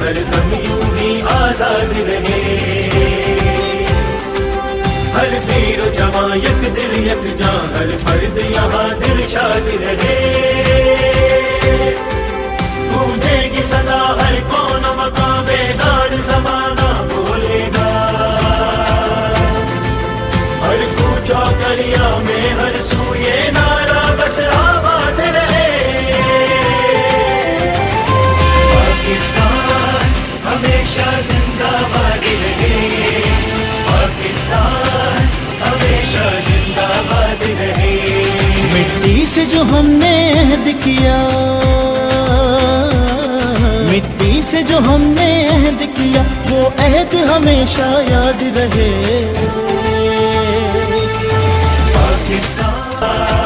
हर दम यूं ही आजाद रहे। हर वीर जवां यक दिल यक जान, हर फर्द यहाँ दिल शाद रहे। गूंजेगी सदा हर कौन मकाम, बेदार ज़माना बोलेगा। हर कूचा दरिया में हर सूये नारा बस आबाद रहे। पाकिस्तान हमेशा जिंदाबाद रहे। पाकिस्तान हमेशा जिंदाबाद रहे। मिट्टी से जो हमने अहद किया, मिट्टी से जो हमने अहद किया, वो अहद हमेशा याद रहे। पाकिस्तान